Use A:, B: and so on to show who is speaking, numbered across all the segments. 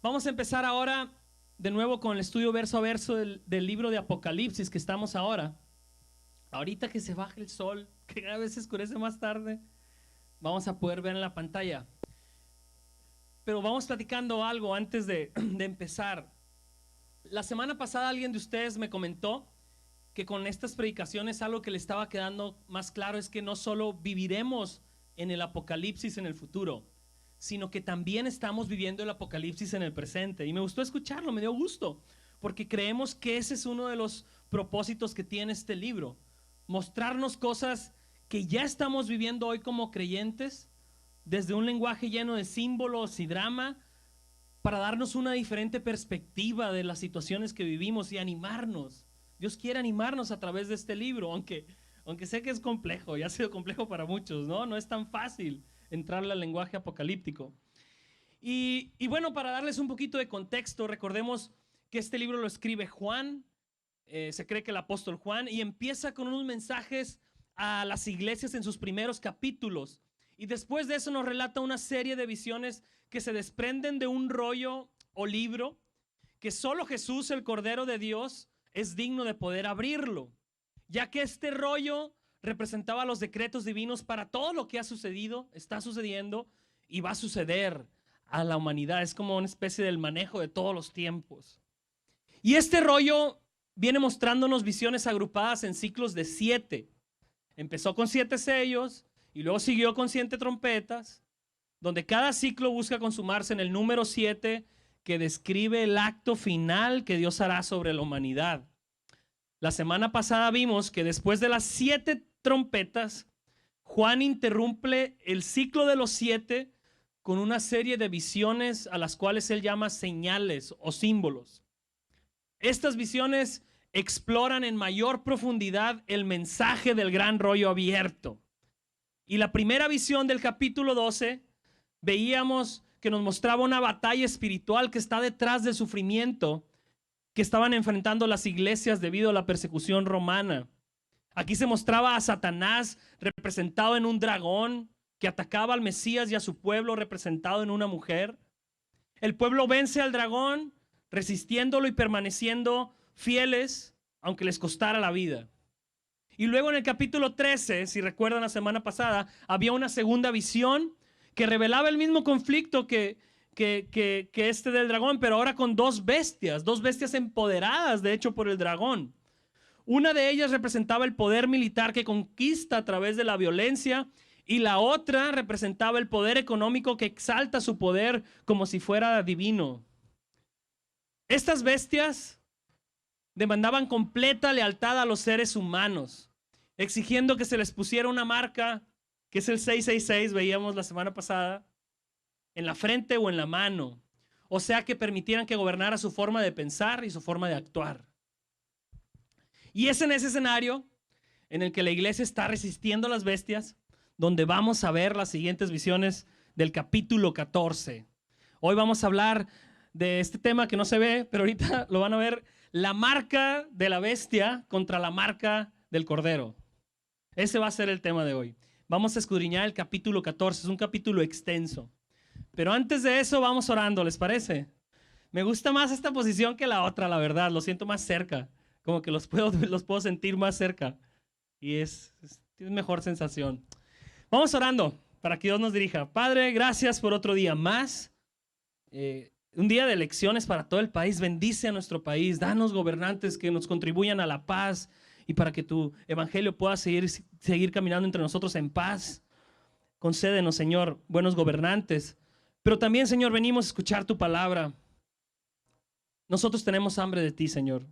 A: Vamos a empezar ahora de nuevo con el estudio verso a verso del libro de Apocalipsis que estamos ahora. Ahorita que se baje el sol, que cada vez se oscurece más tarde, vamos a poder ver en la pantalla. Pero vamos platicando algo antes de empezar. La semana pasada alguien de ustedes me comentó que con estas predicaciones algo que le estaba quedando más claro es que no solo viviremos en el Apocalipsis en el futuro, sino que también estamos viviendo el Apocalipsis en el presente. Y me gustó escucharlo, me dio gusto, porque creemos que ese es uno de los propósitos que tiene este libro. Mostrarnos cosas que ya estamos viviendo hoy como creyentes, desde un lenguaje lleno de símbolos y drama, para darnos una diferente perspectiva de las situaciones que vivimos y animarnos. Dios quiere animarnos a través de este libro, aunque sé que es complejo y ha sido complejo para muchos, ¿no? No es tan fácil entrarle al lenguaje apocalíptico. Y bueno, para darles un poquito de contexto, recordemos que este libro lo escribe Juan, se cree que el apóstol Juan, y empieza con unos mensajes a las iglesias en sus primeros capítulos. Y después de eso nos relata una serie de visiones que se desprenden de un rollo o libro que solo Jesús, el Cordero de Dios, es digno de poder abrirlo, ya que este rollo representaba los decretos divinos para todo lo que ha sucedido, está sucediendo y va a suceder a la humanidad. Es como una especie del manejo de todos los tiempos. Y este rollo viene mostrándonos visiones agrupadas en ciclos de 7. Empezó con 7 sellos y luego siguió con 7 trompetas, donde cada ciclo busca consumarse en el número 7, que describe el acto final que Dios hará sobre la humanidad. La semana pasada vimos que después de las 7 trompetas, Juan interrumpe el ciclo de los 7 con una serie de visiones a las cuales él llama señales o símbolos. Estas visiones exploran en mayor profundidad el mensaje del gran rollo abierto. Y la primera visión del capítulo 12, veíamos que nos mostraba una batalla espiritual que está detrás del sufrimiento que estaban enfrentando las iglesias debido a la persecución romana. Aquí se mostraba a Satanás representado en un dragón que atacaba al Mesías y a su pueblo representado en una mujer. El pueblo vence al dragón resistiéndolo y permaneciendo fieles aunque les costara la vida. Y luego en el capítulo 13, si recuerdan la semana pasada, había una segunda visión que revelaba el mismo conflicto que este del dragón, pero ahora con dos bestias empoderadas de hecho por el dragón. Una de ellas representaba el poder militar que conquista a través de la violencia, y la otra representaba el poder económico que exalta su poder como si fuera divino. Estas bestias demandaban completa lealtad a los seres humanos, exigiendo que se les pusiera una marca, que es el 666, veíamos la semana pasada, en la frente o en la mano. O sea, que permitieran que gobernara su forma de pensar y su forma de actuar. Y es en ese escenario en el que la iglesia está resistiendo a las bestias, donde vamos a ver las siguientes visiones del capítulo 14. Hoy vamos a hablar de este tema que no se ve, pero ahorita lo van a ver: la marca de la bestia contra la marca del cordero. Ese va a ser el tema de hoy. Vamos a escudriñar el capítulo 14, es un capítulo extenso. Pero antes de eso vamos orando, ¿les parece? Me gusta más esta posición que la otra, la verdad, lo siento más cerca, como que los puedo sentir más cerca y es mejor sensación. Vamos orando para que Dios nos dirija. Padre, gracias por otro día más. Un día de elecciones para todo el país. Bendice a nuestro país. Danos gobernantes que nos contribuyan a la paz y para que tu evangelio pueda seguir caminando entre nosotros en paz. Concédenos, Señor, buenos gobernantes. Pero también, Señor, venimos a escuchar tu palabra. Nosotros tenemos hambre de ti, Señor.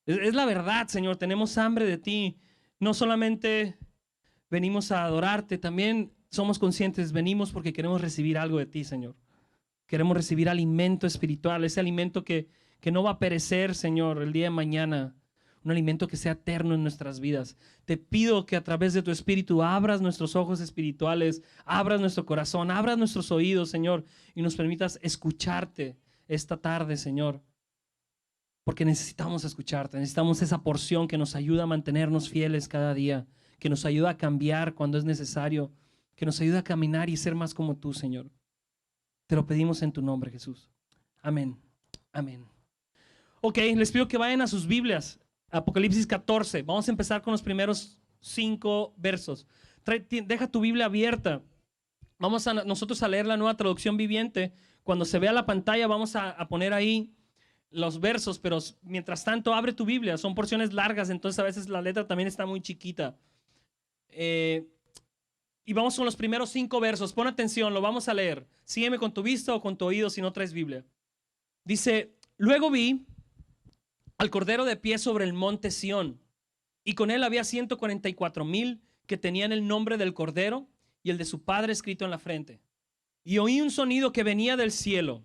A: Es la verdad, Señor. Tenemos hambre de ti. No solamente venimos a adorarte, también somos conscientes. Venimos porque queremos recibir algo de ti, Señor. Queremos recibir alimento espiritual, ese alimento que no va a perecer, Señor, el día de mañana. Un alimento que sea eterno en nuestras vidas. Te pido que a través de tu Espíritu abras nuestros ojos espirituales, abras nuestro corazón, abras nuestros oídos, Señor, y nos permitas escucharte esta tarde, Señor. Porque necesitamos escucharte, necesitamos esa porción que nos ayuda a mantenernos fieles cada día, que nos ayuda a cambiar cuando es necesario, que nos ayuda a caminar y ser más como tú, Señor. Te lo pedimos en tu nombre, Jesús. Amén. Amén. Ok, les pido que vayan a sus Biblias. Apocalipsis 14. Vamos a empezar con los primeros 5 versos. Deja tu Biblia abierta. Vamos nosotros a leer la Nueva Traducción Viviente. Cuando se vea la pantalla vamos a poner ahí los versos, pero mientras tanto abre tu Biblia. Son porciones largas, entonces a veces la letra también está muy chiquita. Y vamos con los primeros 5 versos. Pon atención, lo vamos a leer. Sígueme con tu vista o con tu oído si no traes Biblia. Dice: luego vi al Cordero de pie sobre el monte Sión, y con él había 144,000 que tenían el nombre del Cordero y el de su Padre escrito en la frente. Y oí un sonido que venía del cielo.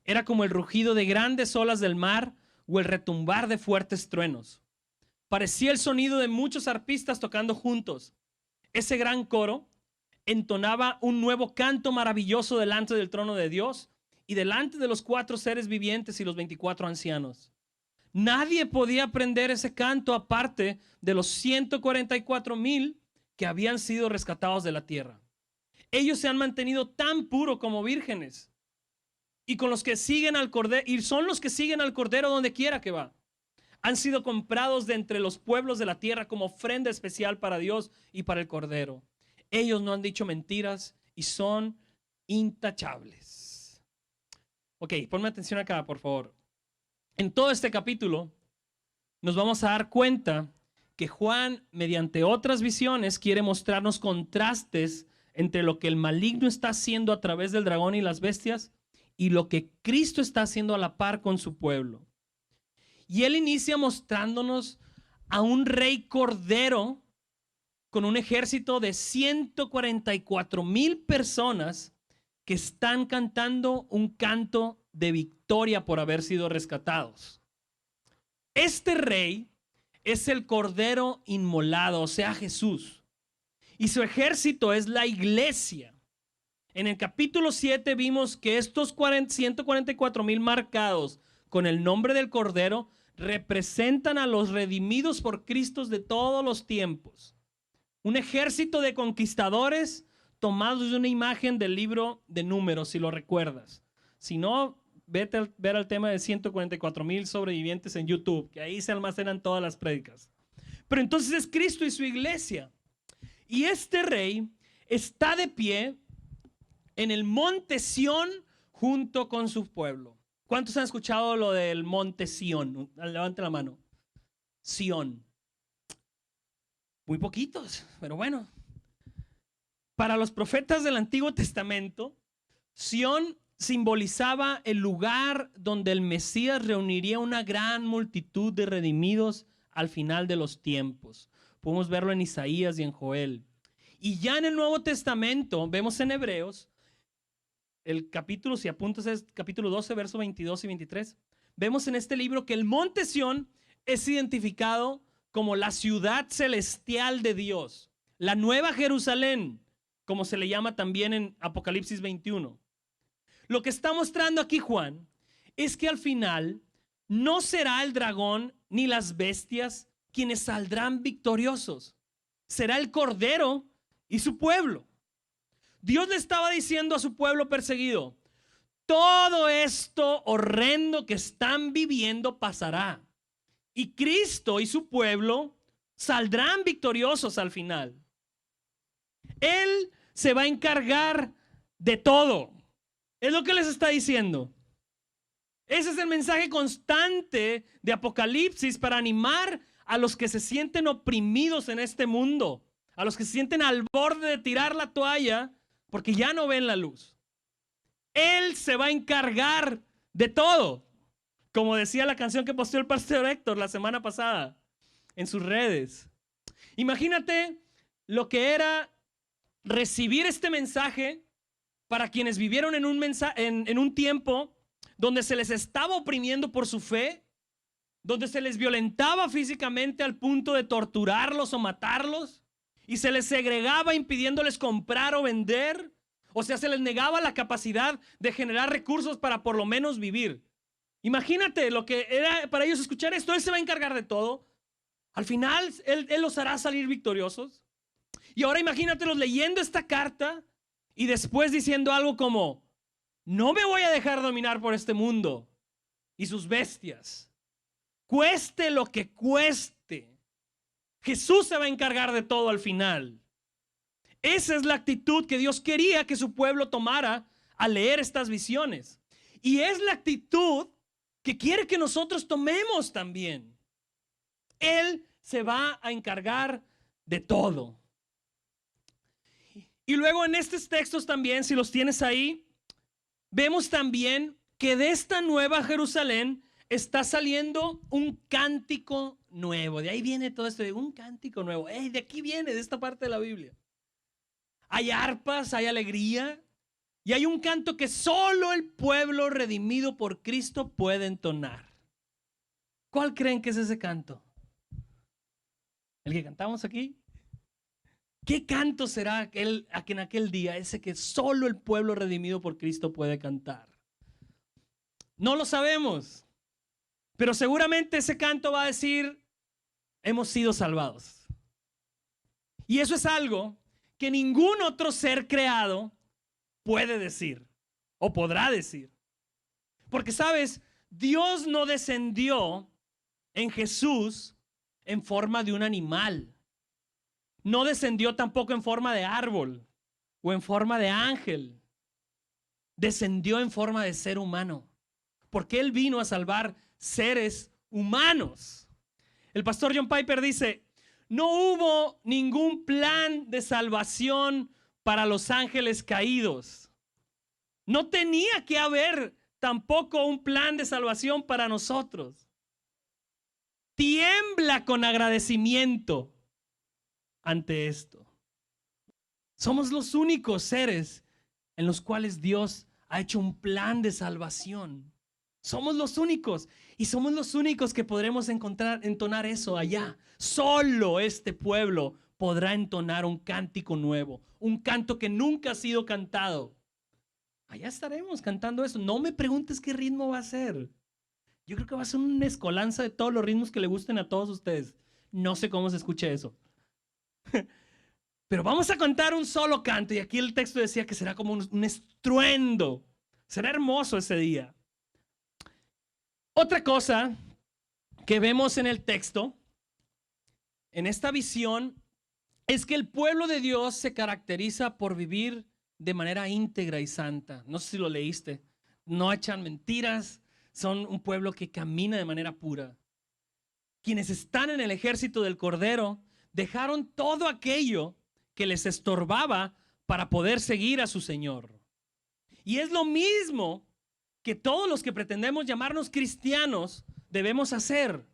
A: Era como el rugido de grandes olas del mar o el retumbar de fuertes truenos. Parecía el sonido de muchos arpistas tocando juntos. Ese gran coro entonaba un nuevo canto maravilloso delante del trono de Dios y delante de los 4 seres vivientes y los 24 ancianos. Nadie podía aprender ese canto aparte de los 144,000 que habían sido rescatados de la tierra. Ellos se han mantenido tan puros como vírgenes, y con los que siguen al Cordero, y son los que siguen al Cordero donde quiera que va. Han sido comprados de entre los pueblos de la tierra como ofrenda especial para Dios y para el Cordero. Ellos no han dicho mentiras y son intachables. Ok, ponme atención acá, por favor. En todo este capítulo nos vamos a dar cuenta que Juan, mediante otras visiones, quiere mostrarnos contrastes entre lo que el maligno está haciendo a través del dragón y las bestias y lo que Cristo está haciendo a la par con su pueblo. Y él inicia mostrándonos a un rey cordero con un ejército de 144,000 personas que están cantando un canto de victoria por haber sido rescatados. Este rey es el Cordero inmolado, o sea, Jesús. Y su ejército es la iglesia. En el capítulo 7 vimos que estos 144,000 marcados con el nombre del Cordero representan a los redimidos por Cristo de todos los tiempos. Un ejército de conquistadores tomados de una imagen del libro de Números, si lo recuerdas. Si no, vete a ver el tema de 144,000 sobrevivientes en YouTube, que ahí se almacenan todas las prédicas. Pero entonces es Cristo y su iglesia. Y este rey está de pie en el monte Sión junto con su pueblo. ¿Cuántos han escuchado lo del monte Sión? Levante la mano. Sión. Muy poquitos, pero bueno. Para los profetas del Antiguo Testamento, Sión simbolizaba el lugar donde el Mesías reuniría una gran multitud de redimidos al final de los tiempos. Podemos verlo en Isaías y en Joel. Y ya en el Nuevo Testamento, vemos en Hebreos, el capítulo, si apuntas, es capítulo 12, versos 22 y 23. Vemos en este libro que el monte Sión es identificado como la ciudad celestial de Dios, la Nueva Jerusalén, como se le llama también en Apocalipsis 21. Lo que está mostrando aquí Juan es que al final no será el dragón ni las bestias quienes saldrán victoriosos. Será el Cordero y su pueblo. Dios le estaba diciendo a su pueblo perseguido: todo esto horrendo que están viviendo pasará, y Cristo y su pueblo saldrán victoriosos al final. Él se va a encargar de todo. Es lo que les está diciendo. Ese es el mensaje constante de Apocalipsis para animar a los que se sienten oprimidos en este mundo, a los que se sienten al borde de tirar la toalla porque ya no ven la luz. Él se va a encargar de todo, como decía la canción que posteó el pastor Héctor la semana pasada en sus redes. Imagínate lo que era recibir este mensaje para quienes vivieron en un tiempo donde se les estaba oprimiendo por su fe, donde se les violentaba físicamente al punto de torturarlos o matarlos, y se les segregaba impidiéndoles comprar o vender. O sea, se les negaba la capacidad de generar recursos para por lo menos vivir. Imagínate lo que era para ellos escuchar esto. Él se va a encargar de todo. Al final, él los hará salir victoriosos. Y ahora imagínatelos leyendo esta carta y después diciendo algo como: no me voy a dejar dominar por este mundo. y sus bestias. Cueste lo que cueste. Jesús se va a encargar de todo al final. Esa es la actitud que Dios quería que su pueblo tomara al leer estas visiones. Y es la actitud que quiere que nosotros tomemos también. Él se va a encargar de todo. Y luego en estos textos también, si los tienes ahí, vemos también que de esta nueva Jerusalén está saliendo un cántico nuevo. De ahí viene todo esto de un cántico nuevo. De aquí viene, de esta parte de la Biblia. Hay arpas, hay alegría y hay un canto que solo el pueblo redimido por Cristo puede entonar. ¿Cuál creen que es ese canto? ¿El que cantamos aquí? ¿Qué canto será en aquel día? Ese que solo el pueblo redimido por Cristo puede cantar. No lo sabemos, pero seguramente ese canto va a decir, hemos sido salvados. Y eso es algo que ningún otro ser creado puede decir o podrá decir. Porque sabes, Dios no descendió en Jesús en forma de un animal. No descendió tampoco en forma de árbol o en forma de ángel. Descendió en forma de ser humano. Porque Él vino a salvar seres humanos. El pastor John Piper dice, no hubo ningún plan de salvación para los ángeles caídos. No tenía que haber tampoco un plan de salvación para nosotros. Tiembla con agradecimiento ante esto. Somos los únicos seres en los cuales Dios ha hecho un plan de salvación. Somos los únicos y somos los únicos que podremos entonar eso allá. Solo este pueblo podrá entonar un cántico nuevo, un canto que nunca ha sido cantado. Allá estaremos cantando eso. No me preguntes qué ritmo va a ser. Yo creo que va a ser una mezcolanza de todos los ritmos que le gusten a todos ustedes. No sé cómo se escuche eso. Pero vamos a cantar un solo canto. Y aquí el texto decía que será como un estruendo. Será hermoso ese día. Otra cosa que vemos en el texto, en esta visión, es que el pueblo de Dios se caracteriza por vivir de manera íntegra y santa. No sé si lo leíste. No echan mentiras. Son un pueblo que camina de manera pura. Quienes están en el ejército del Cordero dejaron todo aquello que les estorbaba para poder seguir a su Señor. Y es lo mismo que todos los que pretendemos llamarnos cristianos debemos hacer.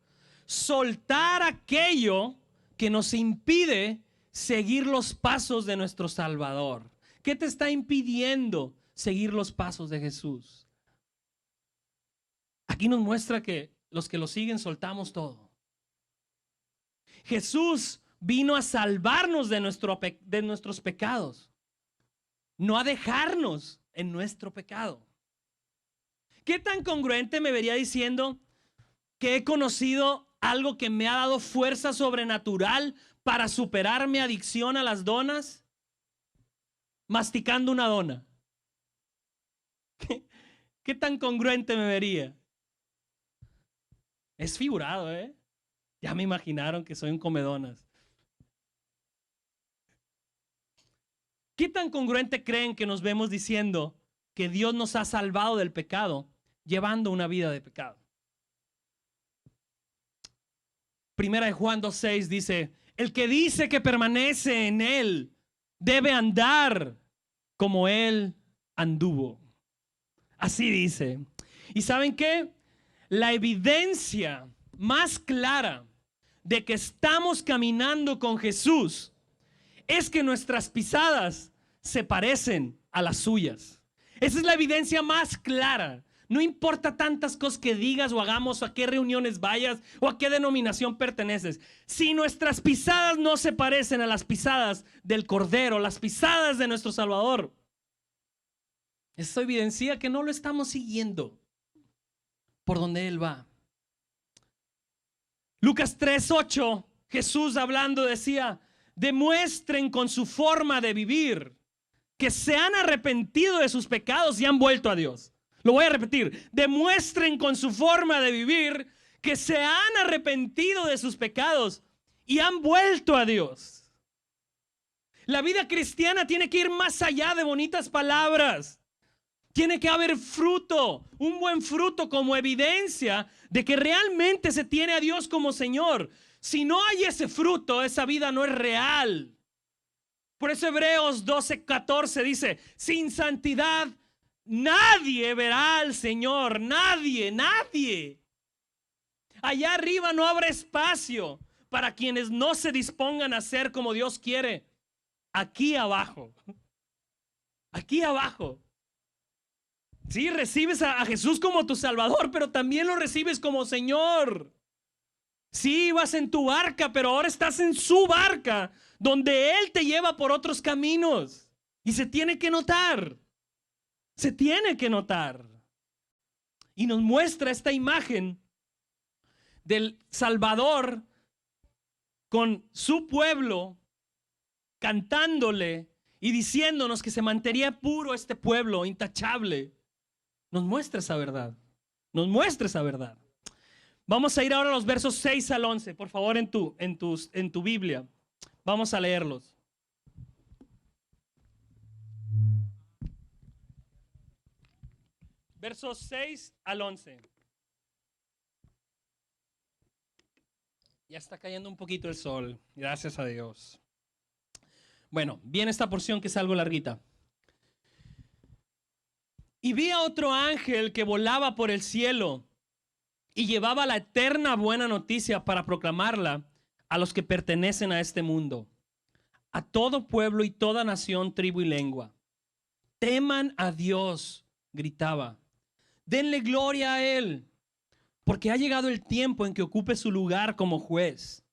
A: Soltar aquello que nos impide seguir los pasos de nuestro Salvador. ¿Qué te está impidiendo seguir los pasos de Jesús? Aquí nos muestra que los que lo siguen soltamos todo. Jesús vino a salvarnos de nuestros pecados, no a dejarnos en nuestro pecado. ¿Qué tan congruente me vería diciendo que he conocido algo que me ha dado fuerza sobrenatural para superar mi adicción a las donas? Masticando una dona. ¿Qué tan congruente me vería? Es figurado, ¿eh? Ya me imaginaron que soy un comedonas. ¿Qué tan congruente creen que nos vemos diciendo que Dios nos ha salvado del pecado, llevando una vida de pecado? Primera de Juan 2:6 dice, el que dice que permanece en Él debe andar como Él anduvo. Así dice. ¿Y saben qué? La evidencia más clara de que estamos caminando con Jesús es que nuestras pisadas se parecen a las suyas. Esa es la evidencia más clara. No importa tantas cosas que digas o hagamos, o a qué reuniones vayas, o a qué denominación perteneces. Si nuestras pisadas no se parecen a las pisadas del Cordero, las pisadas de nuestro Salvador, eso evidencia que no lo estamos siguiendo por donde Él va. Lucas 3:8, Jesús hablando decía, demuestren con su forma de vivir que se han arrepentido de sus pecados y han vuelto a Dios. Lo voy a repetir. Demuestren con su forma de vivir que se han arrepentido de sus pecados y han vuelto a Dios. La vida cristiana tiene que ir más allá de bonitas palabras. Tiene que haber fruto, un buen fruto como evidencia de que realmente se tiene a Dios como Señor. Si no hay ese fruto, esa vida no es real. Por eso Hebreos 12:14 dice, sin santidad nadie verá al Señor, nadie. Allá arriba no habrá espacio para quienes no se dispongan a ser como Dios quiere. Aquí abajo. Sí, recibes a Jesús como tu Salvador, pero también lo recibes como Señor. Sí, vas en tu barca, pero ahora estás en su barca, donde Él te lleva por otros caminos. Y se tiene que notar. Y nos muestra esta imagen del Salvador con su pueblo, cantándole y diciéndonos que se mantenía puro este pueblo, intachable. Nos muestra esa verdad. Vamos a ir ahora a los versos 6 al 11, por favor, en tu Biblia. Vamos a leerlos. Versos 6 al 11. Ya está cayendo un poquito el sol, gracias a Dios. Bueno, viene esta porción que es algo larguita. Y vi a otro ángel que volaba por el cielo y llevaba la eterna buena noticia para proclamarla a los que pertenecen a este mundo, a todo pueblo y toda nación, tribu y lengua. Teman a Dios, gritaba. Denle gloria a Él, porque ha llegado el tiempo en que ocupe su lugar como juez.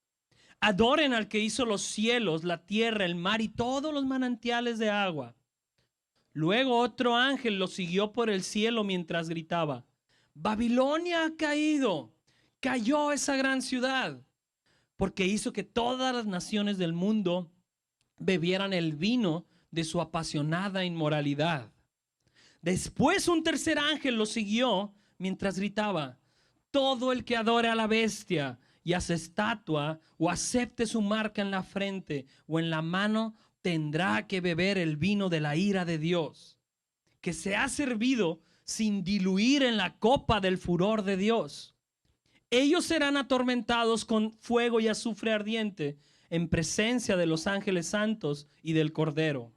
A: Adoren al que hizo los cielos, la tierra, el mar y todos los manantiales de agua. Luego otro ángel lo siguió por el cielo mientras gritaba: Babilonia ha caído, cayó esa gran ciudad, porque hizo que todas las naciones del mundo bebieran el vino de su apasionada inmoralidad. Después un tercer ángel lo siguió mientras gritaba: todo el que adore a la bestia y a su estatua o acepte su marca en la frente o en la mano tendrá que beber el vino de la ira de Dios, que se ha servido sin diluir en la copa del furor de Dios. Ellos serán atormentados con fuego y azufre ardiente en presencia de los ángeles santos y del Cordero.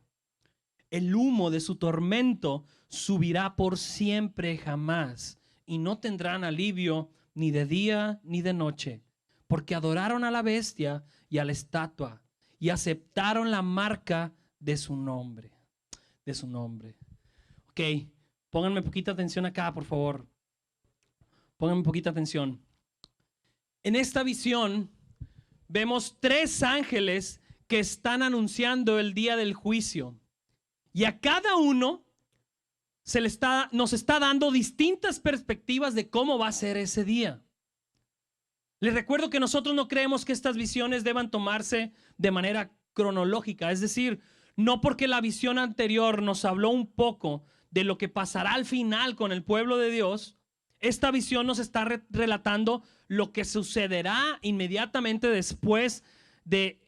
A: El humo de su tormento subirá por siempre jamás, y no tendrán alivio ni de día ni de noche, porque adoraron a la bestia y a la estatua y aceptaron la marca de su nombre. Ok, pónganme poquita atención acá, por favor. Pónganme poquita atención. En esta visión vemos 3 ángeles que están anunciando el día del juicio. Y a cada uno nos está dando distintas perspectivas de cómo va a ser ese día. Les recuerdo que nosotros no creemos que estas visiones deban tomarse de manera cronológica. Es decir, no porque la visión anterior nos habló un poco de lo que pasará al final con el pueblo de Dios, esta visión nos está relatando lo que sucederá inmediatamente después del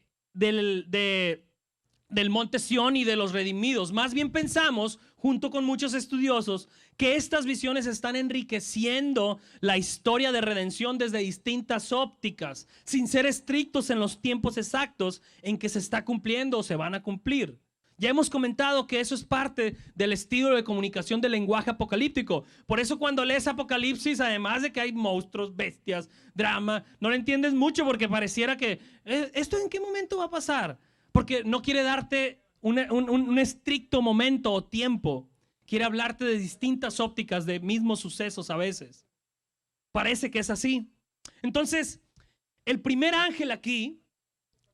A: monte Sión y de los redimidos. Más bien pensamos, junto con muchos estudiosos, que estas visiones están enriqueciendo la historia de redención desde distintas ópticas, sin ser estrictos en los tiempos exactos en que se está cumpliendo o se van a cumplir. Ya hemos comentado que eso es parte del estilo de comunicación del lenguaje apocalíptico. Por eso cuando lees Apocalipsis, además de que hay monstruos, bestias, drama, no lo entiendes mucho porque pareciera que ¿esto en qué momento va a pasar? Porque no quiere darte un estricto momento o tiempo. Quiere hablarte de distintas ópticas de mismos sucesos a veces. Parece que es así. Entonces, el primer ángel aquí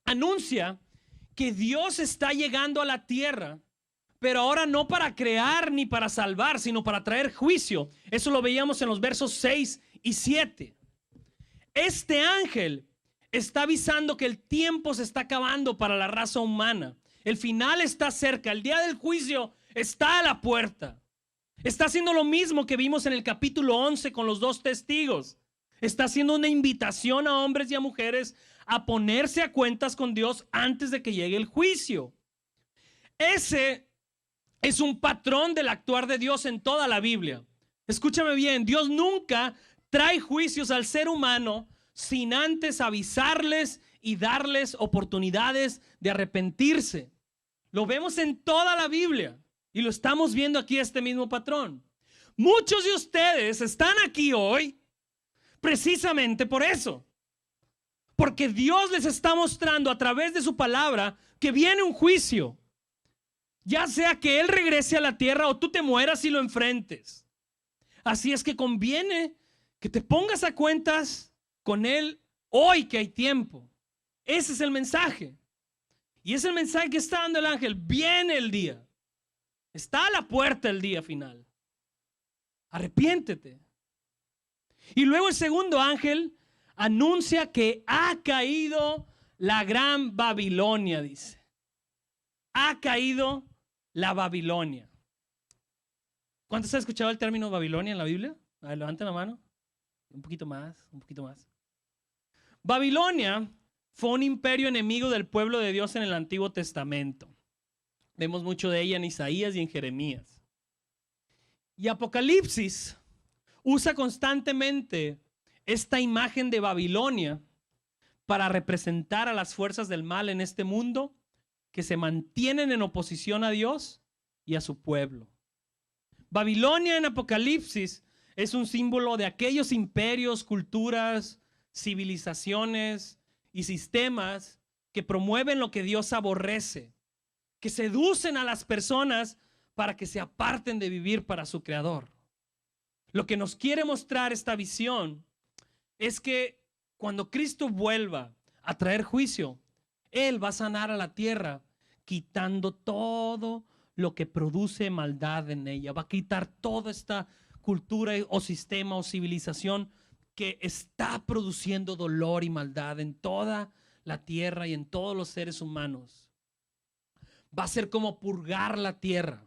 A: anuncia que Dios está llegando a la tierra, pero ahora no para crear ni para salvar, sino para traer juicio. Eso lo veíamos en los versos 6 y 7. Este ángel está avisando que el tiempo se está acabando para la raza humana. El final está cerca, el día del juicio está a la puerta. Está haciendo lo mismo que vimos en el capítulo 11 con los dos testigos. Está haciendo una invitación a hombres y a mujeres a ponerse a cuentas con Dios antes de que llegue el juicio. Ese es un patrón del actuar de Dios en toda la Biblia. Escúchame bien, Dios nunca trae juicios al ser humano sin antes avisarles y darles oportunidades de arrepentirse. Lo vemos en toda la Biblia y lo estamos viendo aquí, este mismo patrón. Muchos de ustedes están aquí hoy precisamente por eso. Porque Dios les está mostrando a través de su palabra que viene un juicio. Ya sea que Él regrese a la tierra o tú te mueras y lo enfrentes. Así es que conviene que te pongas a cuentas con Él hoy que hay tiempo. Ese es el mensaje. Y es el mensaje que está dando el ángel. Viene el día. Está a la puerta el día final. Arrepiéntete. Y luego el segundo ángel anuncia que ha caído la gran Babilonia, dice. Ha caído la Babilonia. ¿Cuántos han escuchado el término Babilonia en la Biblia? A ver, levanten la mano. Un poquito más, un poquito más. Babilonia fue un imperio enemigo del pueblo de Dios en el Antiguo Testamento. Vemos mucho de ella en Isaías y en Jeremías. Y Apocalipsis usa constantemente esta imagen de Babilonia para representar a las fuerzas del mal en este mundo que se mantienen en oposición a Dios y a su pueblo. Babilonia en Apocalipsis es un símbolo de aquellos imperios, culturas, civilizaciones y sistemas que promueven lo que Dios aborrece, que seducen a las personas para que se aparten de vivir para su Creador. Lo que nos quiere mostrar esta visión es que cuando Cristo vuelva a traer juicio, Él va a sanar a la tierra quitando todo lo que produce maldad en ella. Va a quitar toda esta cultura o sistema o civilización que está produciendo dolor y maldad en toda la tierra y en todos los seres humanos. Va a ser como purgar la tierra,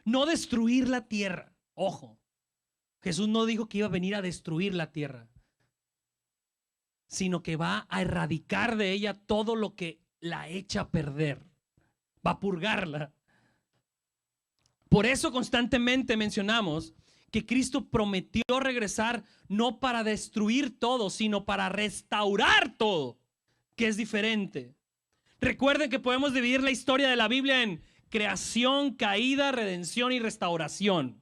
A: no destruir la tierra. Ojo, Jesús no dijo que iba a venir a destruir la tierra, sino que va a erradicar de ella todo lo que la echa a perder. Va a purgarla. Por eso constantemente mencionamos que Cristo prometió regresar no para destruir todo, sino para restaurar todo, que es diferente. Recuerden que podemos dividir la historia de la Biblia en creación, caída, redención y restauración.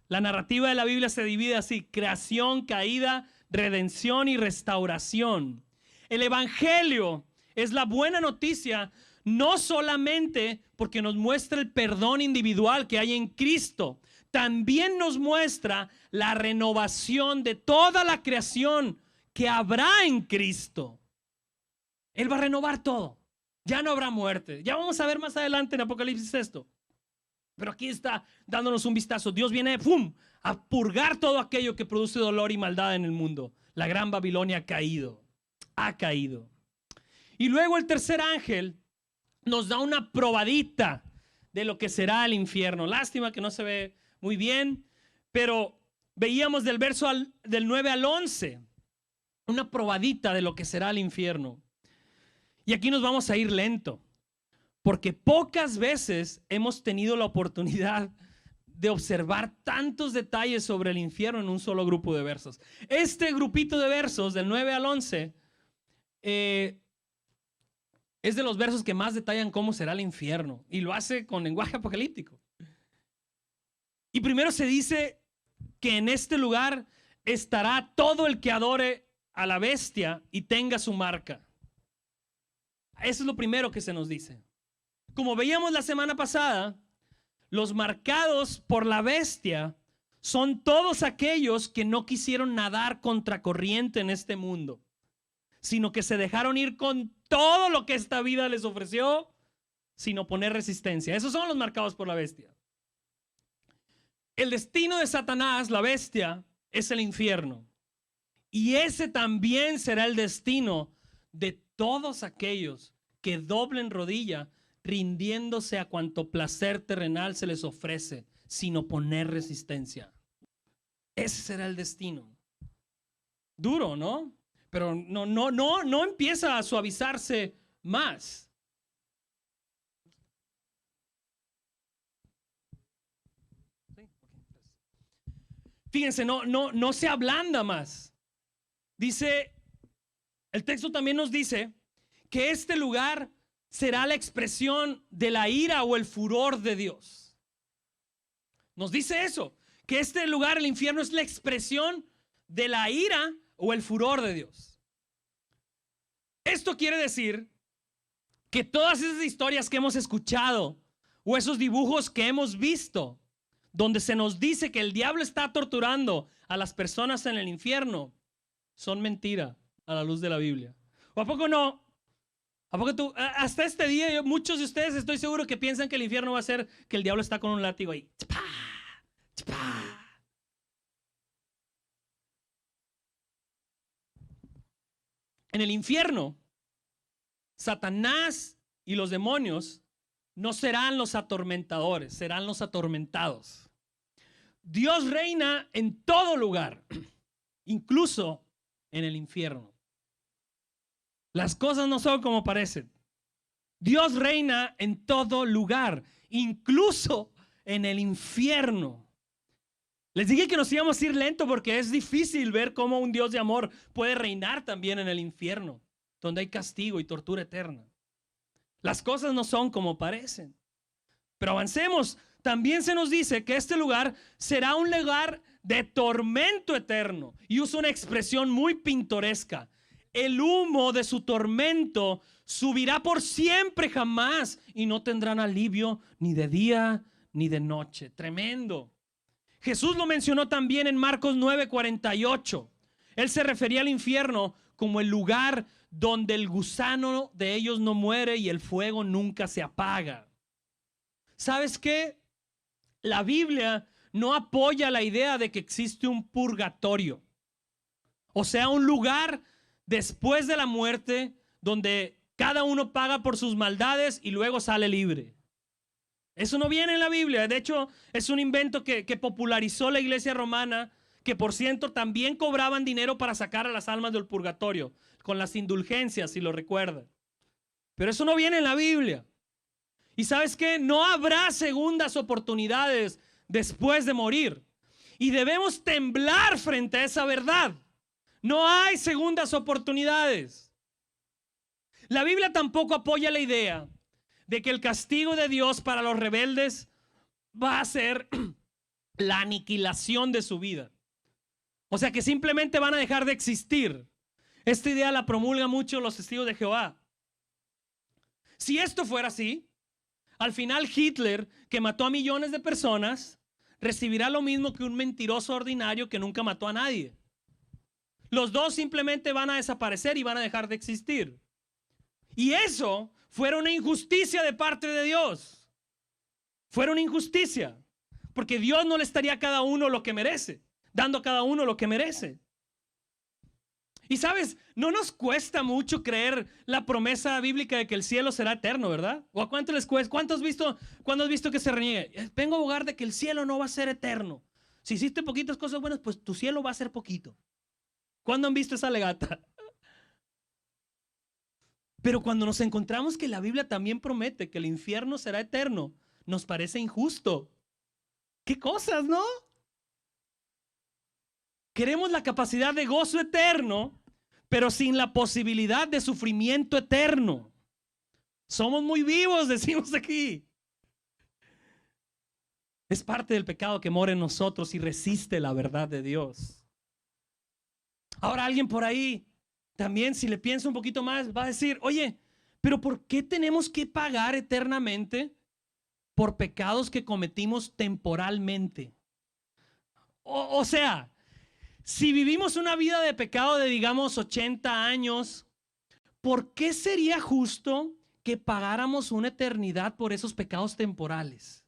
A: La narrativa de la Biblia se divide así: creación, caída, redención y restauración. El evangelio es la buena noticia, no solamente porque nos muestra el perdón individual que hay en Cristo, también nos muestra la renovación de toda la creación que habrá en Cristo. Él va a renovar todo. Ya no habrá muerte. Ya vamos a ver más adelante en Apocalipsis esto. Pero aquí está dándonos un vistazo. Dios viene a purgar todo aquello que produce dolor y maldad en el mundo. La gran Babilonia ha caído. Ha caído. Y luego el tercer ángel nos da una probadita de lo que será el infierno. Lástima que no se ve muy bien, pero veíamos del verso del 9 al 11 una probadita de lo que será el infierno. Y aquí nos vamos a ir lento, porque pocas veces hemos tenido la oportunidad de observar tantos detalles sobre el infierno en un solo grupo de versos. Este grupito de versos del 9 al 11 es de los versos que más detallan cómo será el infierno, y lo hace con lenguaje apocalíptico. Y primero se dice que en este lugar estará todo el que adore a la bestia y tenga su marca. Eso es lo primero que se nos dice. Como veíamos la semana pasada, los marcados por la bestia son todos aquellos que no quisieron nadar contracorriente en este mundo, sino que se dejaron ir con todo lo que esta vida les ofreció sin oponer resistencia. Esos son los marcados por la bestia. El destino de Satanás, la bestia, es el infierno. Y ese también será el destino de todos aquellos que doblen rodilla rindiéndose a cuanto placer terrenal se les ofrece, sin oponer resistencia. Ese será el destino. Duro, ¿no? Pero no empieza a suavizarse más. Fíjense, no se ablanda más. Dice, el texto también nos dice que este lugar será la expresión de la ira o el furor de Dios. Nos dice eso, que este lugar, el infierno, es la expresión de la ira o el furor de Dios. Esto quiere decir que todas esas historias que hemos escuchado o esos dibujos que hemos visto, donde se nos dice que el diablo está torturando a las personas en el infierno, son mentira a la luz de la Biblia. ¿O a poco no? ¿A poco tú? Hasta este día, muchos de ustedes estoy seguro que piensan que el infierno va a ser que el diablo está con un látigo ahí. ¡Chpa! ¡Chpa! En el infierno, Satanás y los demonios no serán los atormentadores, serán los atormentados. Dios reina en todo lugar, incluso en el infierno. Las cosas no son como parecen. Dios reina en todo lugar, incluso en el infierno. Les dije que nos íbamos a ir lento porque es difícil ver cómo un Dios de amor puede reinar también en el infierno, donde hay castigo y tortura eterna. Las cosas no son como parecen. Pero avancemos. También se nos dice que este lugar será un lugar de tormento eterno. Y usa una expresión muy pintoresca. El humo de su tormento subirá por siempre jamás y no tendrán alivio ni de día ni de noche. Tremendo. Jesús lo mencionó también en Marcos 9:48. Él se refería al infierno como el lugar donde el gusano de ellos no muere y el fuego nunca se apaga. ¿Sabes qué? La Biblia no apoya la idea de que existe un purgatorio. O sea, un lugar después de la muerte donde cada uno paga por sus maldades y luego sale libre. Eso no viene en la Biblia. De hecho, es un invento que popularizó la iglesia romana, que por cierto también cobraban dinero para sacar a las almas del purgatorio, con las indulgencias, si lo recuerdan. Pero eso no viene en la Biblia. Y ¿sabes qué? No habrá segundas oportunidades después de morir. Y debemos temblar frente a esa verdad. No hay segundas oportunidades. La Biblia tampoco apoya la idea de que el castigo de Dios para los rebeldes va a ser la aniquilación de su vida. O sea, que simplemente van a dejar de existir. Esta idea la promulgan mucho los testigos de Jehová. Si esto fuera así, al final Hitler, que mató a millones de personas, recibirá lo mismo que un mentiroso ordinario que nunca mató a nadie. Los dos simplemente van a desaparecer y van a dejar de existir. Y eso fuera una injusticia de parte de Dios. Fuera una injusticia. Porque Dios no le estaría a cada uno lo que merece, dando a cada uno lo que merece. Y sabes, no nos cuesta mucho creer la promesa bíblica de que el cielo será eterno, ¿verdad? ¿O a cuánto les cuesta? ¿Cuándo has visto que se reniegue? Vengo a abogar de que el cielo no va a ser eterno. Si hiciste poquitas cosas buenas, pues tu cielo va a ser poquito. ¿Cuándo han visto esa legata? Pero cuando nos encontramos que la Biblia también promete que el infierno será eterno, nos parece injusto. ¿Qué cosas, no? Queremos la capacidad de gozo eterno, pero sin la posibilidad de sufrimiento eterno. Somos muy vivos, decimos aquí. Es parte del pecado que mora en nosotros y resiste la verdad de Dios. Ahora alguien por ahí, también si le piensa un poquito más, va a decir, oye, pero ¿por qué tenemos que pagar eternamente por pecados que cometimos temporalmente? O sea, si vivimos una vida de pecado de, digamos, 80 años, ¿por qué sería justo que pagáramos una eternidad por esos pecados temporales?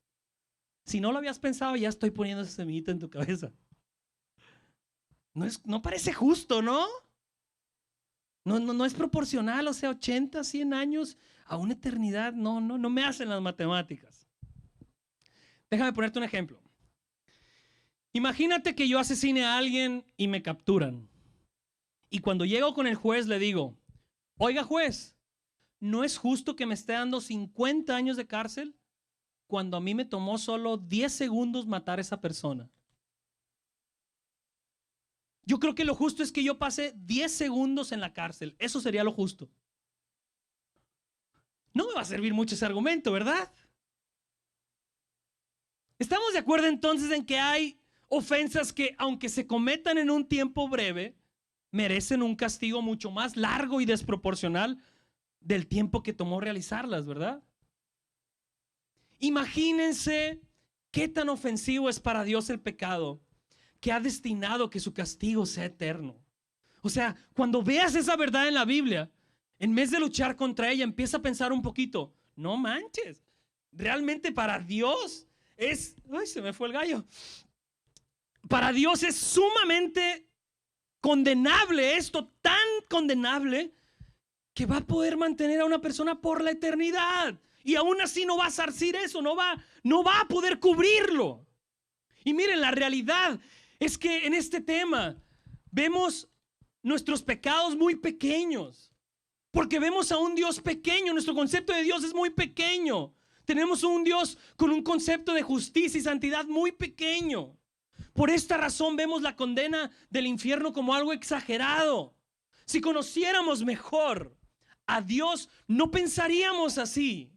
A: Si no lo habías pensado, ya estoy poniendo esa semillita en tu cabeza. No parece justo, ¿no? No es proporcional, o sea, 80, 100 años a una eternidad, no me hacen las matemáticas. Déjame ponerte un ejemplo. Imagínate que yo asesine a alguien y me capturan. Y cuando llego con el juez le digo, oiga juez, ¿no es justo que me esté dando 50 años de cárcel cuando a mí me tomó solo 10 segundos matar a esa persona? Yo creo que lo justo es que yo pase 10 segundos en la cárcel. Eso sería lo justo. No me va a servir mucho ese argumento, ¿verdad? ¿Estamos de acuerdo entonces en que hay ofensas que, aunque se cometan en un tiempo breve, merecen un castigo mucho más largo y desproporcional del tiempo que tomó realizarlas, ¿verdad? Imagínense qué tan ofensivo es para Dios el pecado, que ha destinado que su castigo sea eterno. O sea, cuando veas esa verdad en la Biblia, en vez de luchar contra ella, empieza a pensar un poquito, no manches, realmente para Dios es, ay, se me fue el gallo. Para Dios es sumamente condenable esto, tan condenable que va a poder mantener a una persona por la eternidad. Y aún así no va a zarcir eso, no va a poder cubrirlo. Y miren, la realidad es que en este tema vemos nuestros pecados muy pequeños. Porque vemos a un Dios pequeño, nuestro concepto de Dios es muy pequeño. Tenemos un Dios con un concepto de justicia y santidad muy pequeño. Por esta razón vemos la condena del infierno como algo exagerado. Si conociéramos mejor a Dios, no pensaríamos así.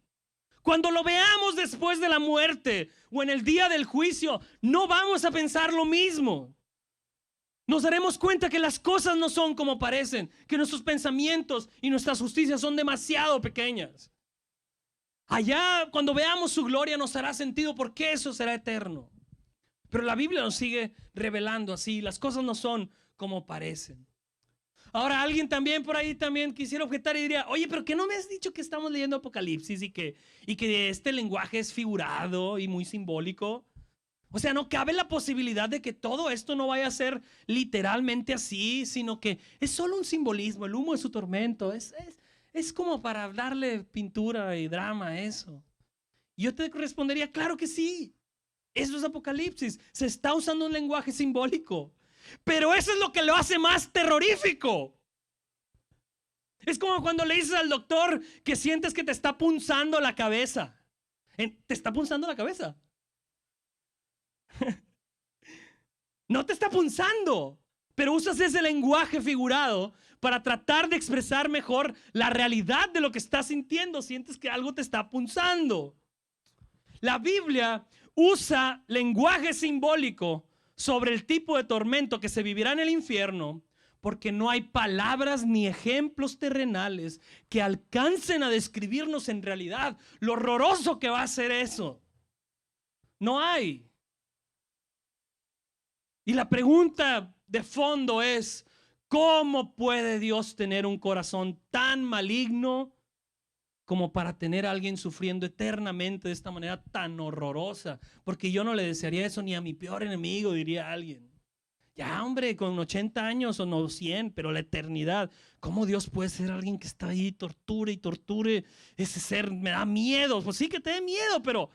A: Cuando lo veamos después de la muerte o en el día del juicio, no vamos a pensar lo mismo. Nos daremos cuenta que las cosas no son como parecen, que nuestros pensamientos y nuestras justicias son demasiado pequeñas. Allá, cuando veamos su gloria, nos hará sentido porque eso será eterno. Pero la Biblia nos sigue revelando así, las cosas no son como parecen. Ahora alguien también por ahí también quisiera objetar y diría, oye, pero ¿qué no me has dicho que estamos leyendo Apocalipsis y que este lenguaje es figurado y muy simbólico? O sea, no cabe la posibilidad de que todo esto no vaya a ser literalmente así, sino que es solo un simbolismo, el humo de su tormento, es como para darle pintura y drama a eso. Y yo te respondería, claro que sí. Eso es Apocalipsis. Se está usando un lenguaje simbólico. Pero eso es lo que lo hace más terrorífico. Es como cuando le dices al doctor que sientes que te está punzando la cabeza. ¿Te está punzando la cabeza? No te está punzando, pero usas ese lenguaje figurado para tratar de expresar mejor la realidad de lo que estás sintiendo. Sientes que algo te está punzando. La Biblia usa lenguaje simbólico sobre el tipo de tormento que se vivirá en el infierno, porque no hay palabras ni ejemplos terrenales que alcancen a describirnos en realidad lo horroroso que va a ser eso. No hay. Y la pregunta de fondo es, ¿cómo puede Dios tener un corazón tan maligno como para tener a alguien sufriendo eternamente de esta manera tan horrorosa? Porque yo no le desearía eso ni a mi peor enemigo, diría alguien. Ya, hombre, con 80 años o no 100, pero la eternidad. ¿Cómo Dios puede ser alguien que está ahí, torture y torture? Ese ser me da miedo. Pues sí que te dé miedo, pero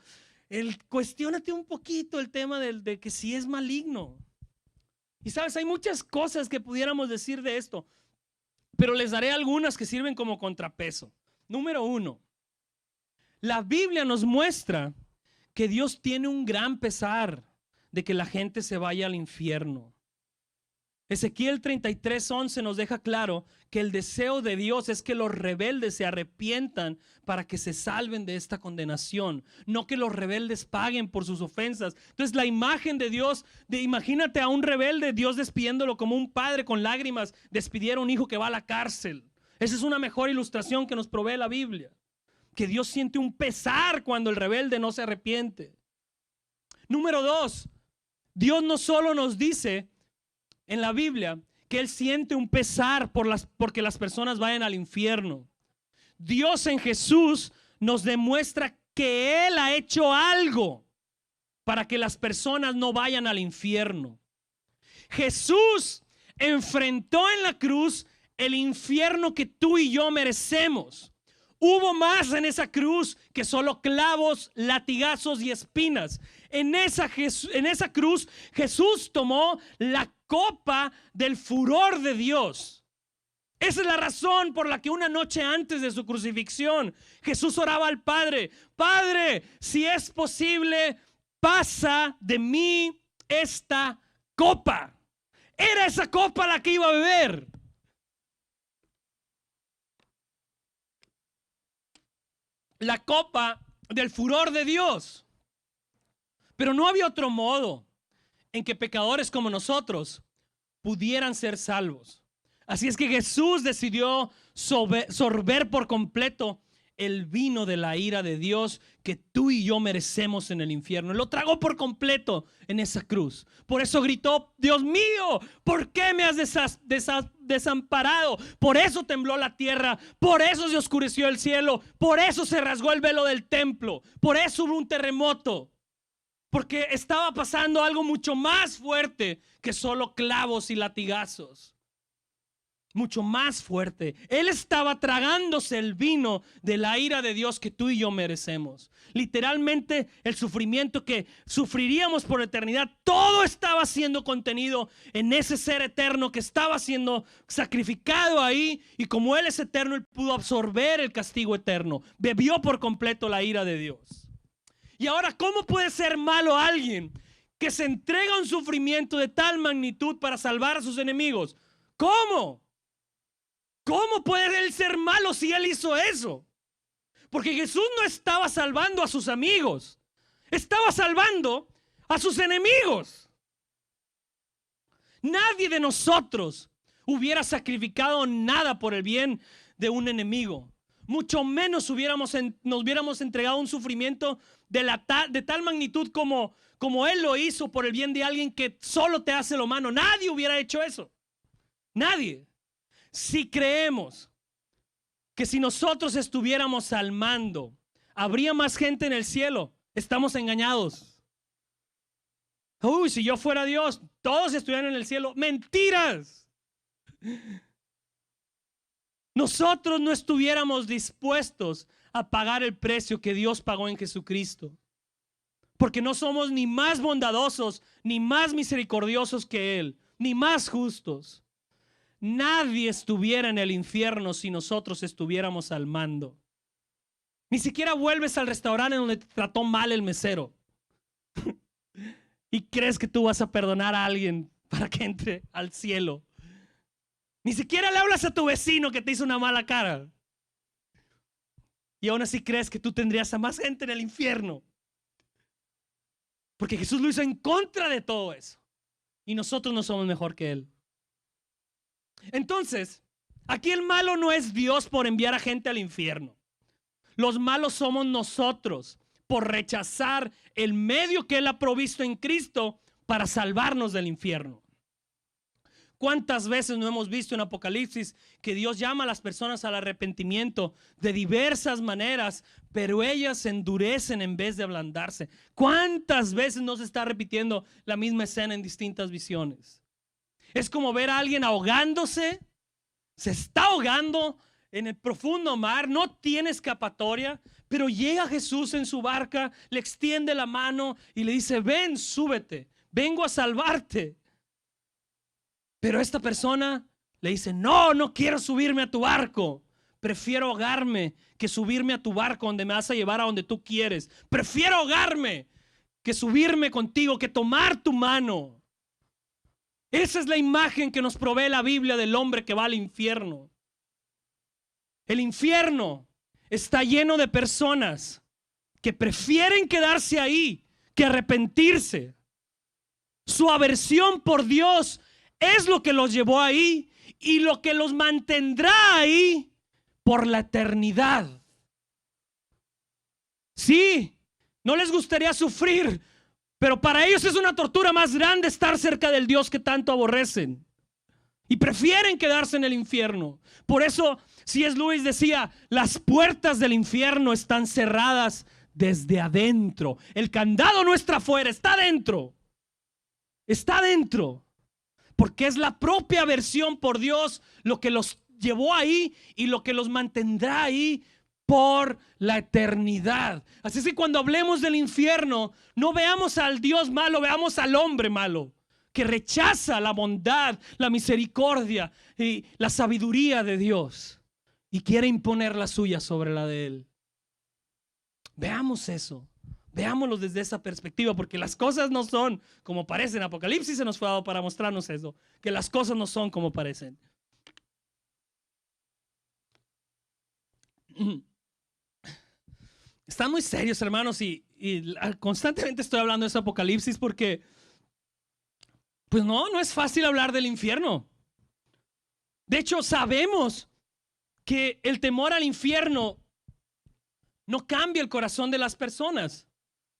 A: cuestiónate un poquito el tema de que si es maligno. Y sabes, hay muchas cosas que pudiéramos decir de esto, pero les daré algunas que sirven como contrapeso. Número 1, la Biblia nos muestra que Dios tiene un gran pesar de que la gente se vaya al infierno. Ezequiel 33:11 nos deja claro que el deseo de Dios es que los rebeldes se arrepientan para que se salven de esta condenación, no que los rebeldes paguen por sus ofensas. Entonces la imagen de Dios, imagínate a un rebelde, Dios despidiéndolo como un padre con lágrimas despidiera a un hijo que va a la cárcel. Esa es una mejor ilustración que nos provee la Biblia, que Dios siente un pesar cuando el rebelde no se arrepiente. Número 2, Dios no solo nos dice en la Biblia que Él siente un pesar porque las personas vayan al infierno. Dios en Jesús nos demuestra que Él ha hecho algo para que las personas no vayan al infierno. Jesús enfrentó en la cruz el infierno que tú y yo merecemos. Hubo más en esa cruz que solo clavos, latigazos y espinas. En esa cruz Jesús tomó la copa del furor de Dios. Esa es la razón por la que una noche antes de su crucifixión Jesús oraba al Padre: Padre, si es posible, pasa de mí esta copa. Era esa copa la que iba a beber. La copa del furor de Dios. Pero no había otro modo en que pecadores como nosotros pudieran ser salvos. Así es que Jesús decidió sorber por completo el vino de la ira de Dios que tú y yo merecemos en el infierno. Lo tragó por completo en esa cruz. Por eso gritó: Dios mío, ¿por qué me has desamparado? Por eso tembló la tierra, por eso se oscureció el cielo, por eso se rasgó el velo del templo, por eso hubo un terremoto. Porque estaba pasando algo mucho más fuerte que solo clavos y latigazos. Mucho más fuerte. Él estaba tragándose el vino de la ira de Dios que tú y yo merecemos. Literalmente el sufrimiento que sufriríamos por eternidad, todo estaba siendo contenido en ese ser eterno que estaba siendo sacrificado ahí. Y como Él es eterno, Él pudo absorber el castigo eterno. Bebió por completo la ira de Dios. Y ahora, ¿cómo puede ser malo alguien que se entrega a un sufrimiento de tal magnitud para salvar a sus enemigos? ¿Cómo? ¿Cómo puede él ser malo si él hizo eso? Porque Jesús no estaba salvando a sus amigos, estaba salvando a sus enemigos. Nadie de nosotros hubiera sacrificado nada por el bien de un enemigo. Mucho menos nos hubiéramos entregado a un sufrimiento de tal magnitud como Él lo hizo por el bien de alguien que solo te hace lo malo. Nadie hubiera hecho eso. Nadie. Si creemos que si nosotros estuviéramos al mando, habría más gente en el cielo, estamos engañados. Uy, si yo fuera Dios, todos estuvieran en el cielo. ¡Mentiras! Nosotros no estuviéramos dispuestos a pagar el precio que Dios pagó en Jesucristo. Porque no somos ni más bondadosos, ni más misericordiosos que Él, ni más justos. Nadie estuviera en el infierno si nosotros estuviéramos al mando. Ni siquiera vuelves al restaurante donde te trató mal el mesero y crees que tú vas a perdonar a alguien para que entre al cielo. Ni siquiera le hablas a tu vecino que te hizo una mala cara. Y aún así crees que tú tendrías a más gente en el infierno. Porque Jesús lo hizo en contra de todo eso. Y nosotros no somos mejor que Él. Entonces, aquí el malo no es Dios por enviar a gente al infierno. Los malos somos nosotros por rechazar el medio que Él ha provisto en Cristo para salvarnos del infierno. ¿Cuántas veces no hemos visto en Apocalipsis que Dios llama a las personas al arrepentimiento de diversas maneras, pero ellas se endurecen en vez de ablandarse? ¿Cuántas veces no se está repitiendo la misma escena en distintas visiones? Es como ver a alguien ahogándose, se está ahogando en el profundo mar, no tiene escapatoria, pero llega Jesús en su barca, le extiende la mano y le dice: ven, súbete, vengo a salvarte. Pero esta persona le dice: no quiero subirme a tu barco. Prefiero ahogarme que subirme a tu barco donde me vas a llevar a donde tú quieres. Prefiero ahogarme que subirme contigo, que tomar tu mano. Esa es la imagen que nos provee la Biblia del hombre que va al infierno. El infierno está lleno de personas que prefieren quedarse ahí que arrepentirse. Su aversión por Dios es lo que los llevó ahí y lo que los mantendrá ahí por la eternidad. Sí, no les gustaría sufrir, pero para ellos es una tortura más grande estar cerca del Dios que tanto aborrecen. Y prefieren quedarse en el infierno. Por eso C.S. Lewis decía: las puertas del infierno están cerradas desde adentro. El candado no está afuera, está adentro. Está adentro. Porque es la propia aversión por Dios lo que los llevó ahí y lo que los mantendrá ahí por la eternidad. Así es que cuando hablemos del infierno, no veamos al Dios malo, veamos al hombre malo, que rechaza la bondad, la misericordia y la sabiduría de Dios y quiere imponer la suya sobre la de Él. Veamos eso, veámoslo desde esa perspectiva, porque las cosas no son como parecen. Apocalipsis se nos fue dado para mostrarnos eso, que las cosas no son como parecen. Están muy serios, hermanos, y constantemente estoy hablando de ese Apocalipsis porque pues no es fácil hablar del infierno. De hecho, sabemos que el temor al infierno no cambia el corazón de las personas,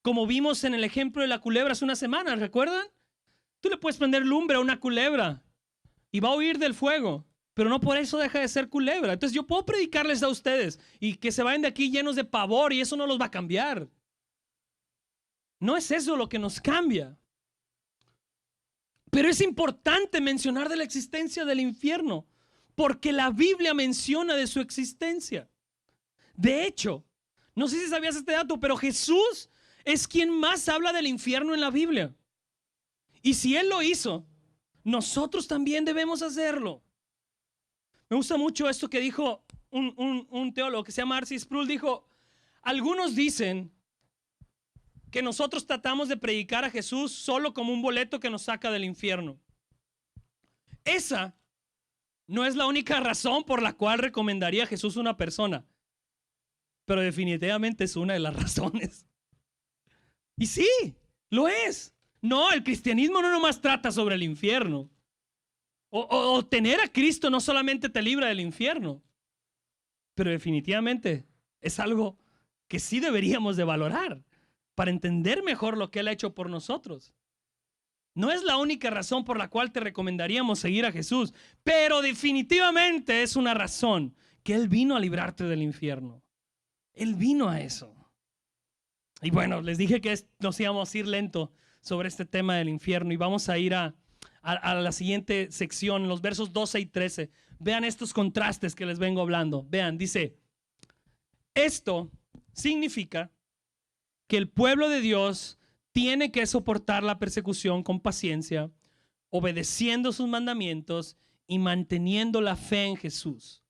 A: como vimos en el ejemplo de la culebra hace una semana, ¿recuerdan? Tú le puedes prender lumbre a una culebra y va a huir del fuego, pero no por eso deja de ser culebra. Entonces yo puedo predicarles a ustedes y que se vayan de aquí llenos de pavor y eso no los va a cambiar. No es eso lo que nos cambia. Pero es importante mencionar de la existencia del infierno, porque la Biblia menciona de su existencia. De hecho, no sé si sabías este dato, pero Jesús es quien más habla del infierno en la Biblia. Y si Él lo hizo, nosotros también debemos hacerlo. Me gusta mucho esto que dijo un teólogo que se llama R.C. Sproul. Dijo, algunos dicen que nosotros tratamos de predicar a Jesús solo como un boleto que nos saca del infierno. Esa no es la única razón por la cual recomendaría a Jesús a una persona, pero definitivamente es una de las razones. Y sí, lo es. No, el cristianismo no nomás trata sobre el infierno. O tener a Cristo no solamente te libra del infierno, pero definitivamente es algo que sí deberíamos de valorar para entender mejor lo que Él ha hecho por nosotros. No es la única razón por la cual te recomendaríamos seguir a Jesús, pero definitivamente es una razón que Él vino a librarte del infierno. Él vino a eso. Y bueno, les dije que nos íbamos a ir lento sobre este tema del infierno y vamos a ir a la siguiente sección, los versos 12 y 13. Vean estos contrastes que les vengo hablando. Vean, dice, esto significa que el pueblo de Dios tiene que soportar la persecución con paciencia, obedeciendo sus mandamientos y manteniendo la fe en Jesús.